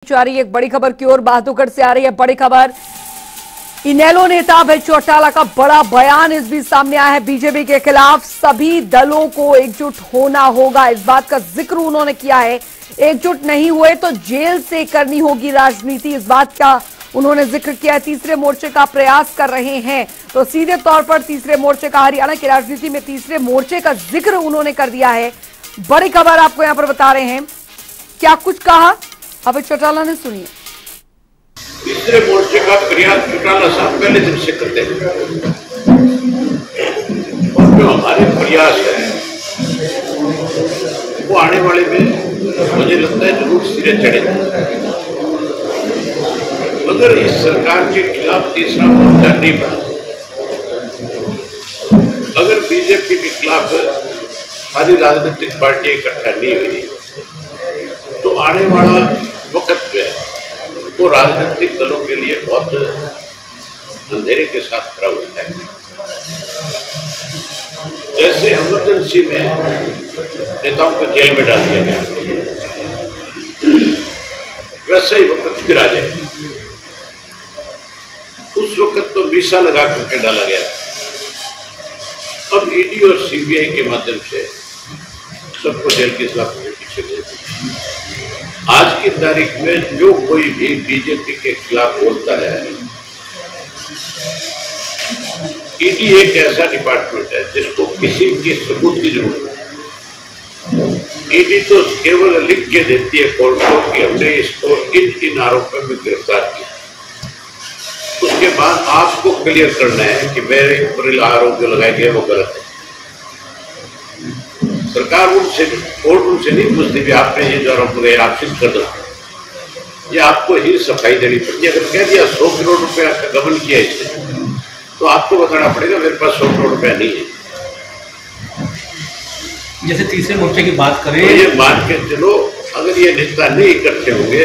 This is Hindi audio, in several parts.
आ रही है एक बड़ी खबर की ओर। बहादुरगढ़ से आ रही है बड़ी खबर। इनेलो नेता अभय चौटाला का बड़ा बयान इस बीच सामने आया है। बीजेपी के खिलाफ सभी दलों को एकजुट होना होगा, इस बात का जिक्र उन्होंने किया है। एकजुट नहीं हुए तो जेल से करनी होगी राजनीति, इस बात का उन्होंने जिक्र किया है। तीसरे मोर्चे का प्रयास कर रहे हैं, तो सीधे तौर पर तीसरे मोर्चे का, हरियाणा की राजनीति में तीसरे मोर्चे का जिक्र उन्होंने कर दिया है। बड़ी खबर आपको यहां पर बता रहे हैं, क्या कुछ कहा अभय चौटाला ने, सुनिए। तीसरे मोर्चे का प्रयास चौटाला साहब पहले दिन से करते हैं और जो हमारे प्रयास है वो आने वाले में मुझे लगता है जरूर सिरे चढ़ेगा। अगर इस सरकार के खिलाफ तीसरा मोर्चा नहीं बना, अगर बीजेपी के खिलाफ सारी राजनीतिक पार्टियां इकट्ठा नहीं हुई तो आने वाला वक्त जो है वो राजनीतिक दलों के लिए बहुत अंधेरे के साथ खड़ा होता है। जैसे इमरजेंसी में नेताओं को जेल में डाल दिया गया, वैसे ही वक्त फिर आ जाए। उस वक्त तो वीसा लगा करके डाला गया, अब ईडी और सीबीआई के माध्यम से सबको जेल की सलाखों के पीछे भेज दिया। आज की तारीख में जो कोई भी बीजेपी के खिलाफ बोलता है, ईडी एक ऐसा डिपार्टमेंट है जिसको किसी की सबूत की जरूरत है। ईडी तो केवल लिख के देती है कोर्ट को कि हमने इसको इन आरोपों में गिरफ्तार किया। उसके बाद आपको क्लियर करना है कि मेरे ऊपर आरोप जो लगाए गए वो गलत है। सरकार उनसे, कोर्ट उनसे नहीं पूछती भी आपने ये जो आरोप लगाए आप सिद्ध कर दो, ये आपको ही सफाई देनी पड़ती है। अगर कह दिया 100 करोड़ रुपया का गबन किया इसने, तो आपको बताना पड़ेगा मेरे पास 100 करोड़ रुपया नहीं है। जैसे तीसरे मोर्चे की बात करें तो ये मान के चलो, अगर ये नेता नहीं इकट्ठे होंगे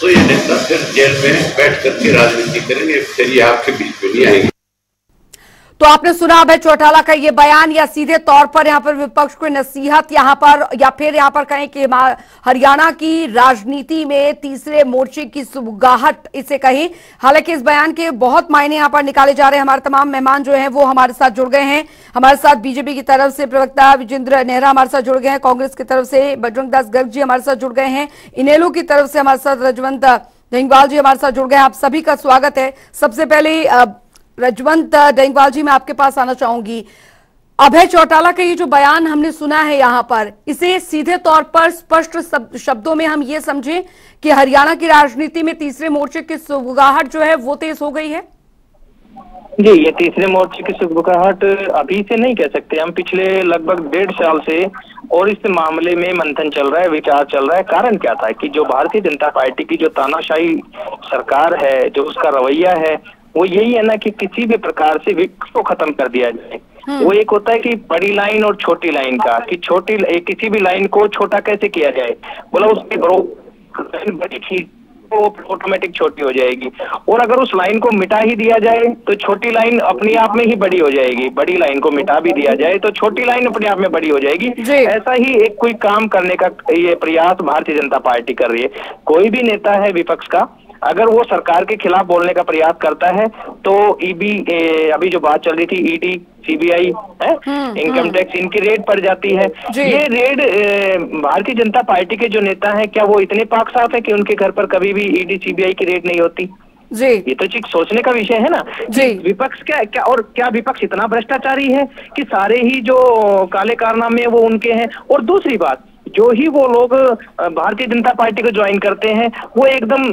तो ये नेता फिर जेल में बैठ करके राजनीति करेंगे, फिर ये आपके बीच में नहीं आएंगे। तो आपने सुना अभय चौटाला का ये बयान, या सीधे तौर पर यहां पर विपक्ष को नसीहत यहां पर, या फिर यहां पर कहें कि हरियाणा की राजनीति में तीसरे मोर्चे की सुगबुगाहट इसे कहें। हालांकि इस बयान के बहुत मायने यहां पर निकाले जा रहे हैं। हमारे तमाम मेहमान जो हैं वो हमारे साथ जुड़ गए हैं। हमारे साथ बीजेपी की तरफ से प्रवक्ता विजेंद्र नेहरा हमारे साथ जुड़ गए हैं, कांग्रेस की तरफ से बजरंग दास गर्ग जी हमारे साथ जुड़ गए हैं, इनेलो की तरफ से हमारे साथ रजवंत डेंगवाल जी हमारे साथ जुड़ गए हैं। आप सभी का स्वागत है। सबसे पहले रजवंत डेंगवाल जी, मैं आपके पास आना चाहूंगी। अभय चौटाला का ये जो बयान हमने सुना है यहाँ पर, इसे सीधे तौर पर स्पष्ट शब्दों में हम ये समझें कि हरियाणा की राजनीति में तीसरे मोर्चे की सुगबुगाहट जो है वो तेज हो गई है। जी, ये तीसरे मोर्चे की सुगबुगाहट अभी से नहीं कह सकते हम, पिछले लगभग 1.5 साल से और इस मामले में मंथन चल रहा है, विचार चल रहा है। कारण क्या था कि जो भारतीय जनता पार्टी की जो तानाशाही सरकार है, जो उसका रवैया है, वो यही है ना कि किसी भी प्रकार से विपक्ष को खत्म कर दिया जाए। वो एक होता है कि बड़ी लाइन और छोटी लाइन का, कि किसी भी लाइन को छोटा कैसे किया जाए, बोला उसके बड़ी चीज वो ऑटोमेटिक छोटी हो जाएगी, और अगर उस लाइन को मिटा ही दिया जाए तो छोटी लाइन अपने आप में ही बड़ी हो जाएगी। बड़ी लाइन को मिटा भी दिया जाए तो छोटी लाइन अपने आप में बड़ी हो जाएगी। ऐसा ही एक कोई काम करने का ये प्रयास भारतीय जनता पार्टी कर रही है। कोई भी नेता है विपक्ष का, अगर वो सरकार के खिलाफ बोलने का प्रयास करता है तो अभी जो बात चल रही थी ईडी सीबीआई है, इनकम टैक्स, इनकी रेड पड़ जाती है। ये रेड भारतीय जनता पार्टी के जो नेता हैं, क्या वो इतने पाक साफ है कि उनके घर पर कभी भी ईडी सीबीआई की रेड नहीं होती? जी, ये तो चीज सोचने का विषय है ना। जी, विपक्ष क्या विपक्ष इतना भ्रष्टाचारी है कि सारे ही जो काले कारनामे वो उनके हैं? और दूसरी बात, जो ही वो लोग भारतीय जनता पार्टी को ज्वाइन करते हैं वो एकदम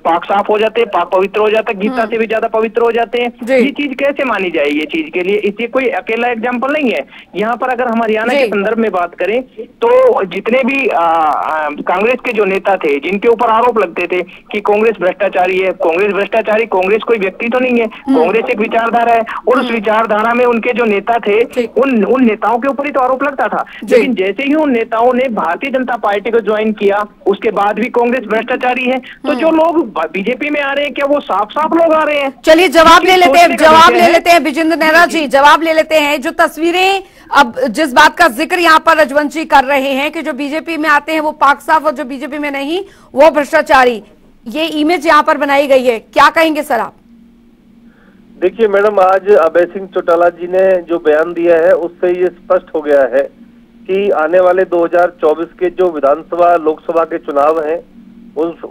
पाक साफ हो जाते हैं, पाक पवित्र हो जाते हैं, गीता से भी ज्यादा पवित्र हो जाते हैं। ये चीज कैसे मानी जाए? ये चीज के लिए इससे कोई अकेला एग्जाम्पल नहीं है। यहाँ पर अगर हम हरियाणा के संदर्भ में बात करें तो जितने भी कांग्रेस के जो नेता थे, जिनके ऊपर आरोप लगते थे कि कांग्रेस भ्रष्टाचारी है, कांग्रेस भ्रष्टाचारी, कांग्रेस कोई व्यक्ति तो नहीं है, कांग्रेस एक विचारधारा है, और उस विचारधारा में उनके जो नेता थे उन नेताओं के ऊपर ही तो आरोप लगता था। लेकिन जैसे ही उन नेताओं ने भारतीय जनता पार्टी को ज्वाइन किया, उसके बाद भी कांग्रेस भ्रष्टाचारी है। तो जो लोग बीजेपी में आ रहे हैं, क्या वो साफ साफ लोग आ रहे हैं? चलिए जवाब ले लेते हैं विजेंद्र नेहरा जी, जवाब ले लेते हैं। जो तस्वीरें अब जिस बात का जिक्र यहाँ पर रजवंश जी कर रहे हैं कि जो बीजेपी में आते हैं वो पाक साफ और जो बीजेपी में नहीं वो भ्रष्टाचारी, ये इमेज यहाँ पर बनाई गई है, क्या कहेंगे सर आप? देखिए मैडम, आज अभय सिंह चौटाला जी ने जो बयान दिया है उससे ये स्पष्ट हो गया है कि आने वाले 2024 के जो विधानसभा लोकसभा के चुनाव हैं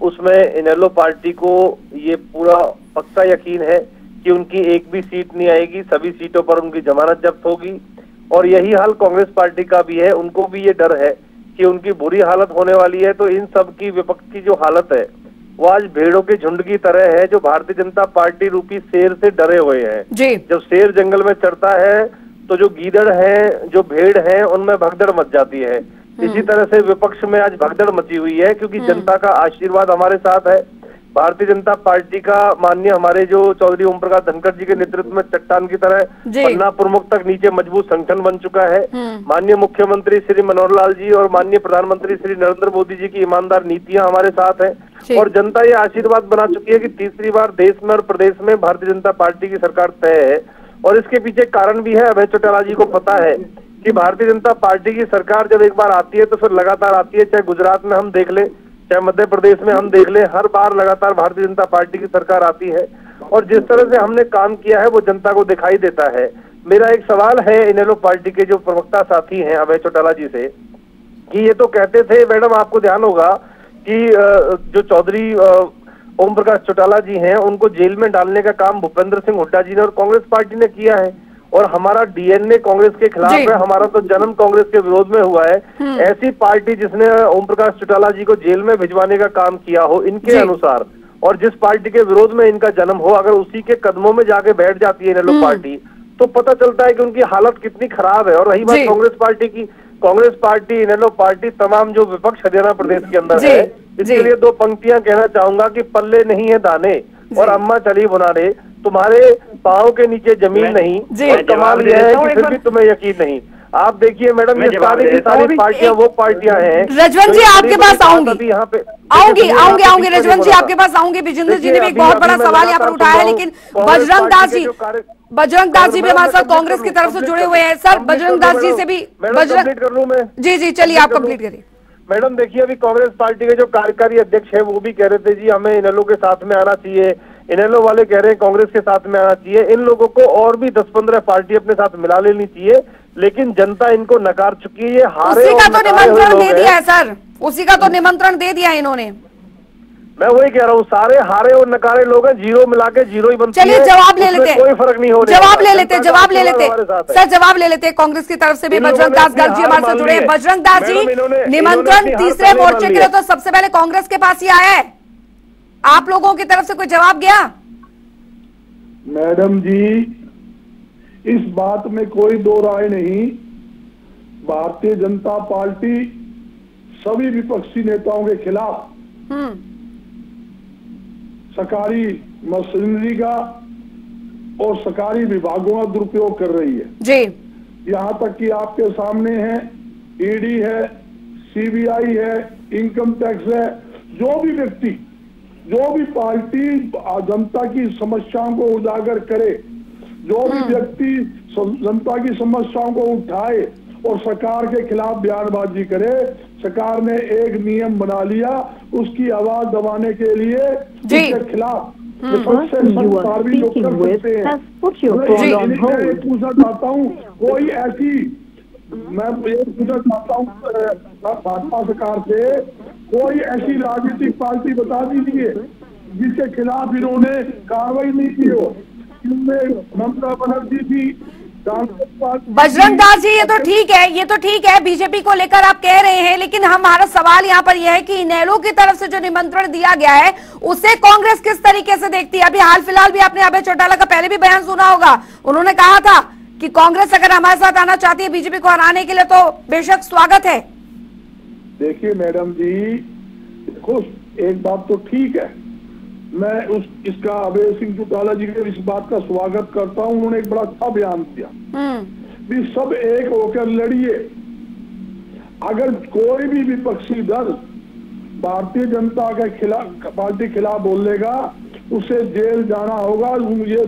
उसमें इनेलो पार्टी को ये पूरा पक्का यकीन है कि उनकी एक भी सीट नहीं आएगी, सभी सीटों पर उनकी जमानत जब्त होगी। और यही हाल कांग्रेस पार्टी का भी है, उनको भी ये डर है कि उनकी बुरी हालत होने वाली है। तो इन सब की विपक्ष की जो हालत है वो आज भेड़ों के झुंड की तरह है, जो भारतीय जनता पार्टी रूपी शेर से डरे हुए हैं। जब शेर जंगल में चढ़ता है तो जो गीदड़ है, जो भेड़ है, उनमें भगदड़ मच जाती है। इसी तरह से विपक्ष में आज भगदड़ मची हुई है, क्योंकि जनता का आशीर्वाद हमारे साथ है। भारतीय जनता पार्टी का माननीय हमारे जो चौधरी ओम प्रकाश धनखड़ जी के नेतृत्व में चट्टान की तरह पन्ना प्रमुख तक नीचे मजबूत संगठन बन चुका है। माननीय मुख्यमंत्री श्री मनोहर लाल जी और माननीय प्रधानमंत्री श्री नरेंद्र मोदी जी की ईमानदार नीतियां हमारे साथ है और जनता ये आशीर्वाद बना चुकी है कि तीसरी बार देश में और प्रदेश में भारतीय जनता पार्टी की सरकार तय है। और इसके पीछे कारण भी है, अभय चौटाला जी को पता है कि भारतीय जनता पार्टी की सरकार जब एक बार आती है तो फिर लगातार आती है। चाहे गुजरात में हम देख ले, चाहे मध्य प्रदेश में हम देख ले, हर बार लगातार भारतीय जनता पार्टी की सरकार आती है और जिस तरह से हमने काम किया है वो जनता को दिखाई देता है। मेरा एक सवाल है इनेलो पार्टी के जो प्रवक्ता साथी हैं अभय चौटाला जी से, कि ये तो कहते थे मैडम, आपको ध्यान होगा कि जो चौधरी ओम प्रकाश चौटाला जी हैं उनको जेल में डालने का काम भूपेंद्र सिंह हुड्डा जी ने और कांग्रेस पार्टी ने किया है और हमारा डीएनए कांग्रेस के खिलाफ है, हमारा तो जन्म कांग्रेस के विरोध में हुआ है। ऐसी पार्टी जिसने ओम प्रकाश चौटाला जी को जेल में भिजवाने का काम किया हो इनके अनुसार, और जिस पार्टी के विरोध में इनका जन्म हो, अगर उसी के कदमों में जाके बैठ जाती है इनेलो पार्टी, तो पता चलता है कि उनकी हालत कितनी खराब है। और रही बात कांग्रेस पार्टी की, कांग्रेस पार्टी, इनेलो पार्टी, तमाम जो विपक्ष हरियाणा प्रदेश के अंदर है, इसके लिए दो पंक्तियां कहना चाहूंगा कि पल्ले नहीं है दाने और अम्मा चली बुनाने, तुम्हारे पाँव के नीचे जमीन नहीं। और कमाल यह है कि फिर भी तुम्हें यकीन नहीं। आप देखिए मैडम, ये सारी की सारी पार्टियां वो पार्टियां हैं। रजवंश जी आपके पास आऊंगी, यहाँ पे आऊंगी रजवंश जी आपके पास आऊंगी। विजेंद्र जी ने भी एक बहुत बड़ा सवाल यहाँ पर उठाया है, लेकिन बजरंग दास जी भी हमारे साथ कांग्रेस की तरफ से जुड़े हुए हैं। सर बजरंग दास जी से भी कर लूं मैं? जी चलिए आप कंप्लीट करिए। मैडम देखिए, अभी कांग्रेस पार्टी के जो कार्यकारी अध्यक्ष है वो भी कह रहे थे जी हमें इनेलो के साथ में आना चाहिए, इनेलो वाले कह रहे हैं कांग्रेस के साथ में आना चाहिए। इन लोगों को और भी 10-15 पार्टी अपने साथ मिला लेनी चाहिए, लेकिन जनता इनको नकार चुकी है। ये हारे उसी का तो निमंत्रण दे दिया है सर, उसी का तो निमंत्रण दे दिया है इन्होंने। मैं वही कह रहा हूँ, सारे हारे और नकारे लोग हैं, जीरो मिला के जीरो ही बनती है। चलिए जवाब ले लेते हैं, कोई फर्क नहीं हो रहा। जवाब ले लेते सर, जवाब ले लेते। कांग्रेस की तरफ से भी बजरंग दास गर्ग जी हमारे साथ जुड़े हैं। बजरंग दास जी, निमंत्रण तीसरे मोर्चे के लिए तो सबसे पहले कांग्रेस के पास ही आया है, आप लोगों की तरफ से कोई जवाब गया? मैडम जी, इस बात में कोई दो राय नहीं, भारतीय जनता पार्टी सभी विपक्षी नेताओं के खिलाफ सरकारी मशीनरी का और सरकारी विभागों का दुरुपयोग कर रही है जी। यहाँ तक कि आपके सामने है ईडी है, सीबीआई है, इनकम टैक्स है। जो भी व्यक्ति, जो भी पार्टी जनता की समस्याओं को उजागर करे, जो भी व्यक्ति जनता की समस्याओं को उठाए और सरकार के खिलाफ बयानबाजी करे, सरकार ने एक नियम बना लिया उसकी आवाज दबाने के लिए, उसके खिलाफ कार्रवाई जो कर सकते हैं। मैं पूछना चाहता हूँ, कोई ऐसी, मैं ये पूछना चाहता हूँ भाजपा सरकार से, कोई ऐसी राजनीतिक पार्टी बता दीजिए जिसके खिलाफ इन्होंने कार्रवाई नहीं की हो। ममता बनर्जी थी, बजरंग दास जी, ये तो ठीक है बीजेपी को लेकर आप कह रहे हैं, लेकिन हमारा सवाल यहाँ पर यह है कि इनेलो की तरफ से जो निमंत्रण दिया गया है उसे कांग्रेस किस तरीके से देखती है? अभी हाल फिलहाल भी आपने अभय चौटाला का पहले भी बयान सुना होगा, उन्होंने कहा था कि कांग्रेस अगर हमारे साथ आना चाहती है बीजेपी को हराने के लिए तो बेशक स्वागत है। देखिए मैडम जी, देखो एक बात तो ठीक है, मैं इसका अभय सिंह चौटाला जी के इस बात का स्वागत करता हूं, उन्होंने एक बड़ा अच्छा बयान दिया भी सब एक होकर लड़िए। अगर कोई भी विपक्षी दल भारतीय जनता के खिलाफ पार्टी खिलाफ बोलेगा उसे जेल जाना होगा। ये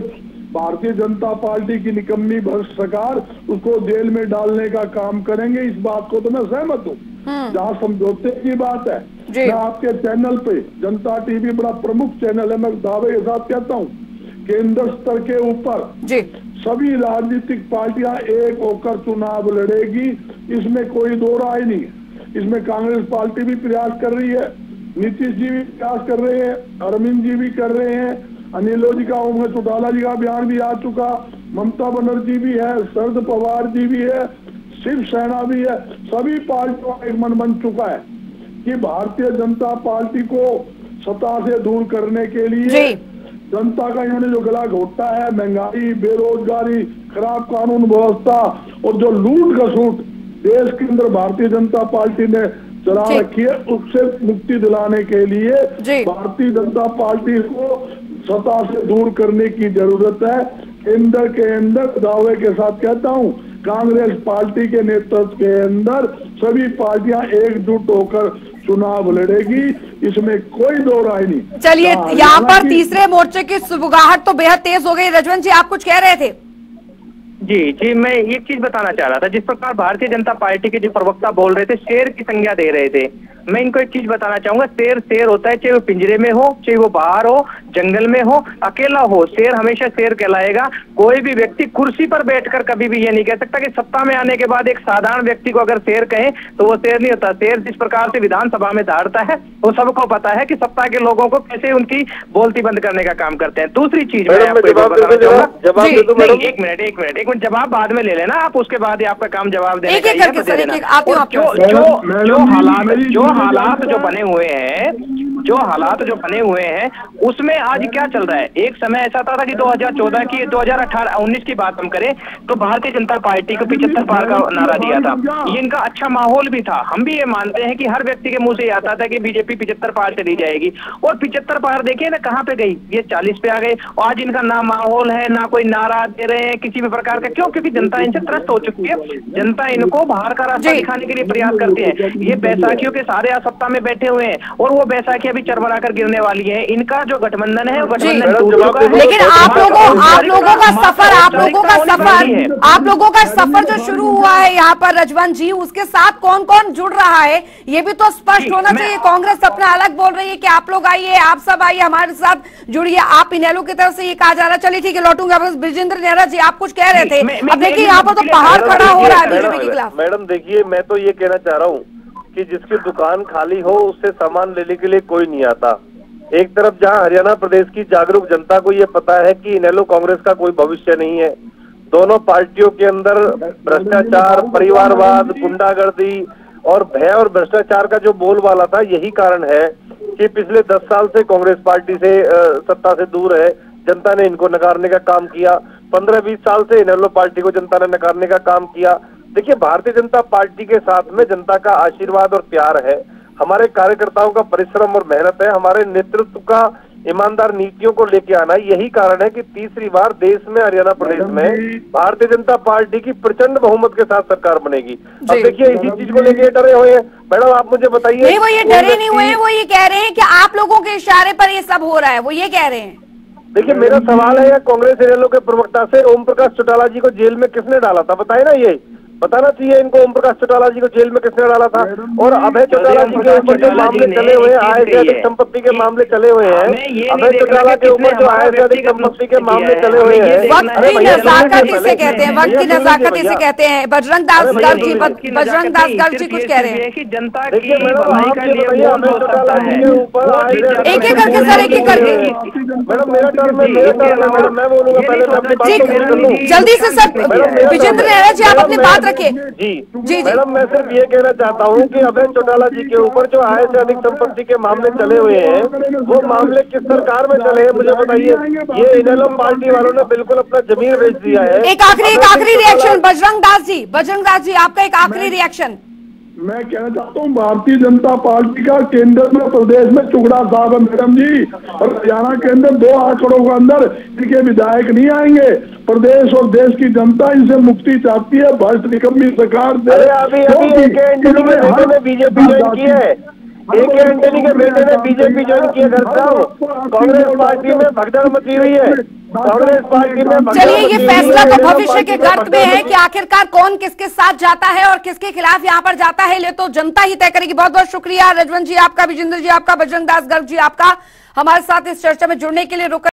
भारतीय जनता पार्टी की निकम्मी भ्रष्ट सरकार उसको जेल में डालने का काम करेंगे। इस बात को तो मैं सहमत हूँ। जहाँ समझौते की बात है, मैं आपके चैनल पे जनता टीवी बड़ा प्रमुख चैनल है, मैं दावे के साथ कहता हूँ केंद्र स्तर के ऊपर सभी राजनीतिक पार्टियां एक होकर चुनाव लड़ेगी, इसमें कोई दो राय नहीं है। इसमें कांग्रेस पार्टी भी प्रयास कर रही है, नीतीश जी भी प्रयास कर रहे हैं, अरविंद जी भी कर रहे हैं, अनिल जी का उमर चौटाला जी का बयान भी आ चुका, ममता बनर्जी भी है, शरद पवार जी भी है, शिवसेना भी है। सभी पार्टियों का एक मन बन चुका है कि भारतीय जनता पार्टी को सत्ता से दूर करने के लिए जनता का इन्होंने जो गला घोटा है, महंगाई, बेरोजगारी, खराब कानून व्यवस्था और जो लूट खसूट देश के अंदर भारतीय जनता पार्टी ने चला रखी है, उससे मुक्ति दिलाने के लिए भारतीय जनता पार्टी को सत्ता से दूर करने की जरूरत है। केंद्र के अंदर दावे के साथ कहता हूं, कांग्रेस पार्टी के नेतृत्व के अंदर सभी पार्टियां एकजुट होकर चुनाव लड़ेगी, इसमें कोई दो राय नहीं। चलिए, यहाँ पर तीसरे मोर्चे की सुबुगाहट तो बेहद तेज हो गई। रजवंत जी, आप कुछ कह रहे थे? जी, मैं एक चीज बताना चाह रहा था। जिस प्रकार भारतीय जनता पार्टी के जो प्रवक्ता बोल रहे थे, शेर की संज्ञा दे रहे थे, मैं इनको एक चीज बताना चाहूंगा। शेर होता है, चाहे वो पिंजरे में हो, चाहे वो बाहर हो, जंगल में हो, अकेला हो, शेर हमेशा शेर कहलाएगा। कोई भी व्यक्ति कुर्सी पर बैठकर कभी भी ये नहीं कह सकता कि सत्ता में आने के बाद एक साधारण व्यक्ति को अगर शेर कहें तो वो शेर नहीं होता। शेर जिस प्रकार से विधानसभा में दहाड़ता है, वो सबको पता है कि सत्ता के लोगों को कैसे उनकी बोलती बंद करने का काम करते हैं। दूसरी चीज मैं आपको एक मिनट जवाब बाद में ले लेना आप, उसके बाद ही आपका काम जवाब देने का हालात जो बने हुए हैं उसमें आज क्या चल रहा है। एक समय ऐसा था कि 2014 की 2018-19 की बात हम करें तो भारतीय जनता पार्टी को 75 पार का नारा दिया था। ये इनका अच्छा माहौल भी था। हम भी ये मानते हैं कि हर व्यक्ति के मुंह से आता था कि बीजेपी 75 पार चली जाएगी, और 75 पार देखिए ना कहाँ पे गई, ये 40 पे आ गए। और आज इनका ना माहौल है, ना कोई नारा दे रहे हैं किसी भी प्रकार का। क्यों? क्योंकि जनता इनसे त्रस्त हो चुकी है। जनता इनको बाहर का रास्ता दिखाने के लिए प्रयास करती है। ये बैसाखियों के सारे सत्ता में बैठे हुए हैं और वो बैसाखी अभी चरमरा कर गिरने वाली है। इनका जो गठबंधन है वो गठबंधन टूट चुका है। लेकिन आप लोगों का सफर जो शुरू हुआ है यहाँ पर रजवंत जी, उसके साथ कौन कौन जुड़ रहा है ये भी तो स्पष्ट होना चाहिए। कांग्रेस अपना अलग बोल रही है कि आप लोग आइए, आप सब आइए, हमारे साथ जुड़िए। आप इनेलो की तरफ से ये कहा जा रहा है। चलिए ठीक है, लौटूंगा। ब्रिजेंद्र नेहरा जी, आप कुछ कह रहे थे। अब देखिए यहाँ पर तो पहाड़ खड़ा हो रहा है बीजेपी के खिलाफ। मैडम देखिए, मैं तो ये कहना चाह रहा हूँ कि जिसकी दुकान खाली हो उससे सामान लेने के लिए कोई नहीं आता। एक तरफ जहां हरियाणा प्रदेश की जागरूक जनता को ये पता है कि इनेलो कांग्रेस का कोई भविष्य नहीं है, दोनों पार्टियों के अंदर भ्रष्टाचार, परिवारवाद, गुंडागर्दी और भय और भ्रष्टाचार का जो बोलबाला था, यही कारण है कि पिछले 10 साल से कांग्रेस पार्टी से सत्ता से दूर है। जनता ने इनको नकारने का काम किया। 15-20 साल से इनेलो पार्टी को जनता ने नकारने का काम किया। देखिए, भारतीय जनता पार्टी के साथ में जनता का आशीर्वाद और प्यार है, हमारे कार्यकर्ताओं का परिश्रम और मेहनत है, हमारे नेतृत्व का ईमानदार नीतियों को लेके आना। यही कारण है कि तीसरी बार देश में, हरियाणा प्रदेश में भारतीय जनता पार्टी की प्रचंड बहुमत के साथ सरकार बनेगी। अब देखिए, इसी चीज को लेके डरे हुए हैं। मैडम आप मुझे बताइए। नहीं, वो ये डरे नहीं हुए, वो ये कह रहे हैं कि आप लोगों के इशारे पर ये सब हो रहा है, वो ये कह रहे हैं। देखिए, मेरा सवाल है कांग्रेस इनेलो के प्रवक्ता से, ओम प्रकाश चौटाला जी को जेल में किसने डाला था? बताए ना, ये बताना चाहिए इनको। ओम प्रकाश चौटाला जी को जेल में किसने डाला था? और अभय चौटाला जी के ऊपर जो मामले चले हुए हैं, आय से अधिक संपत्ति के मामले चले हुए हैं, अभय चौटाला के ऊपर जो आय से अधिक संपत्ति के मामले चले हुए हैं, वक्त की नजाकत किसे कहते हैं? वक्त की नजाकत किसे कहते हैं? बजरंग दास गर्ग जी कुछ कह रहे हैं। जनता देखिए मैडम, आप ये बताइए, अभय चौटाला जी के ऊपर एक एक करके सर, एक एक करके। मैडम मेरा टर्न मैडम, मैं बोलूंगा पहले। जल्दी से सर, विजेंद्र नेहरा जी आप अपनी बात जी मैडम, मैं सिर्फ ये कहना चाहता हूँ कि अभय चौटाला जी के ऊपर जो आय से अधिक संपत्ति के मामले चले हुए हैं, वो मामले किस सरकार में चले हैं मुझे बताइए। ये इनेलो पार्टी वालों ने बिल्कुल अपना जमीन बेच दिया है। एक आखिरी रिएक्शन बजरंग दास जी, आपका एक आखिरी रिएक्शन। मैं कहना चाहता हूँ भारतीय जनता पार्टी का केंद्र में प्रदेश में चुगड़ा साहब है मैडम जी, और हरियाणा के अंदर 2 आंकड़ों के अंदर इनके विधायक नहीं आएंगे। प्रदेश और देश की जनता इनसे मुक्ति चाहती है, भ्रष्ट निकम्मी सरकार से। अरे अभी AK एंटनी के बेटे ने बीजेपी ज्वाइन की है, AK एंटनी के बेटे ने बीजेपी ज्वाइन किया। करता हूँ कांग्रेस पार्टी में भगदड़ मची हुई है, कांग्रेस पार्टी में। चलिए, ये फैसला तो भविष्य के गर्त में है कि आखिरकार कौन किसके साथ जाता है और किसके खिलाफ यहाँ पर जाता है, ये तो जनता ही तय करेगी। बहुत बहुत शुक्रिया रजवंत जी आपका, विजेंद्र जी आपका, बजरंग दास गर्ग जी आपका, हमारे साथ इस चर्चा में जुड़ने के लिए। रुक